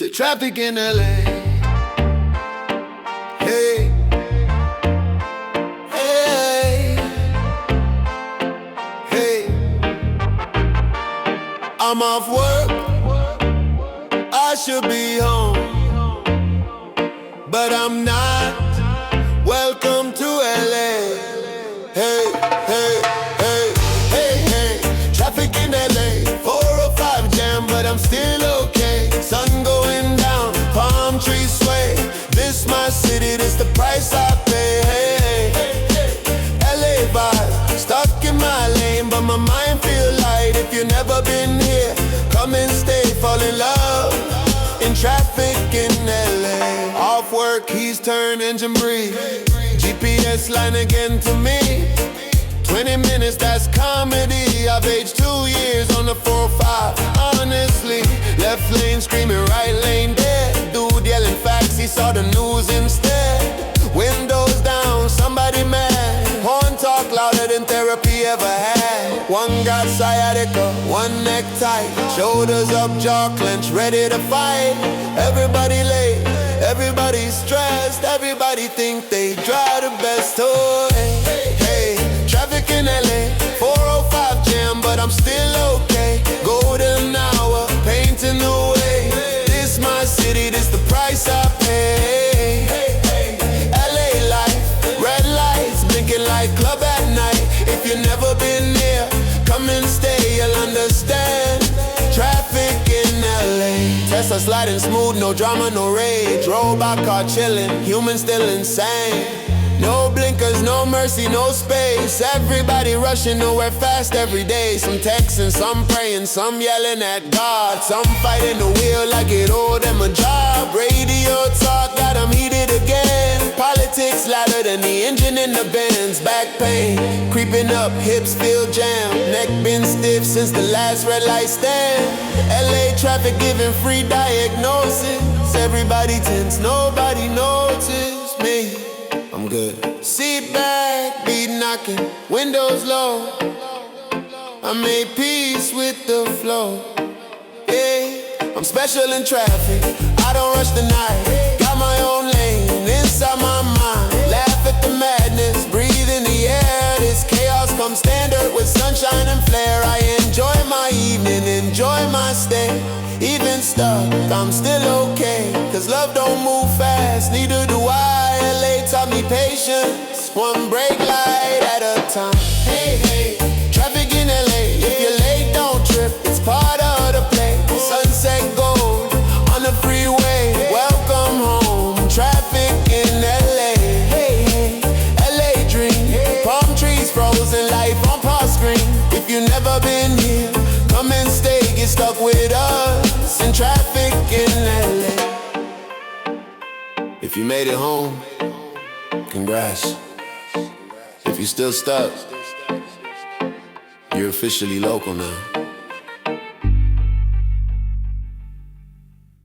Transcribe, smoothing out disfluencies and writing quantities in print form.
The traffic in LA. Hey, hey, hey. I'm off work, I should be home, but I'm not. Welcome to LA. Hey, hey, hey, hey, hey. Traffic in LA, 405 jam, but I'm still okay. Sun going down, palm trees sway. This my city, this the price I pay. Hey, hey, hey. LA vibe, stuck in my lane, but my mind feel light. If you never been here, come and stay, fall in love in traffic in LA. Off work, keys turn, engine breathe. GPS line again to me. 20 minutes, that's comedy. I've aged 2 years on the 4-5. Honestly, left lane screaming, right lane dead. Dude yelling facts, he saw the news instead. Windows down, somebody mad. Horn talk louder than therapy ever had. One got sciatica, one neck tight. Shoulders up, jaw clenched, ready to fight. Everybody late, everybody stressed. Everybody think they drive the best. Oh, hey, hey. Traffic in LA, 405 jam, but I'm still okay. Golden hour, painting the way. This my city, this the price I pay. LA life, red lights, blinking like club at night. If you never been there, come and stay, you'll understand. Traffic in LA. Tesla sliding smooth, no drama, no rage. Robot car chilling, human still insane. No blinkers, no mercy, no space. Everybody rushing nowhere fast every day. Some texting, some praying, some yelling at God. Some fighting the wheel like it owed them a job. Radio talk got them heated again. Politics louder than the engine in the Benz. Back pain, creeping up, hips feel jammed. Neck been stiff since the last red light stand. LA traffic giving free diagnosis. Everybody tense, nobody notice me. I'm good. Seat back, beat knocking, windows low. I made peace with the flow. Yeah, I'm special in traffic, I don't rush the night. Got my own lane, inside my mind. Laugh at the madness, breathe in the air. This chaos comes standard with sunshine and flare. I enjoy my evening, enjoy my stay. Even stuck, I'm still okay. Cause love don't move fast, neither do I. LA taught me patience, one brake light at a time. Hey, hey, traffic in LA. If you're late, don't trip, it's part of the play. Sunset gold on the freeway. Welcome home, traffic in LA. Hey, hey, LA dream. Palm trees frozen, life on pause screen. If you never been here, come and stay, get stuck with us in traffic in LA. If you made it home, congrats. If you're still stuck, you're officially local now.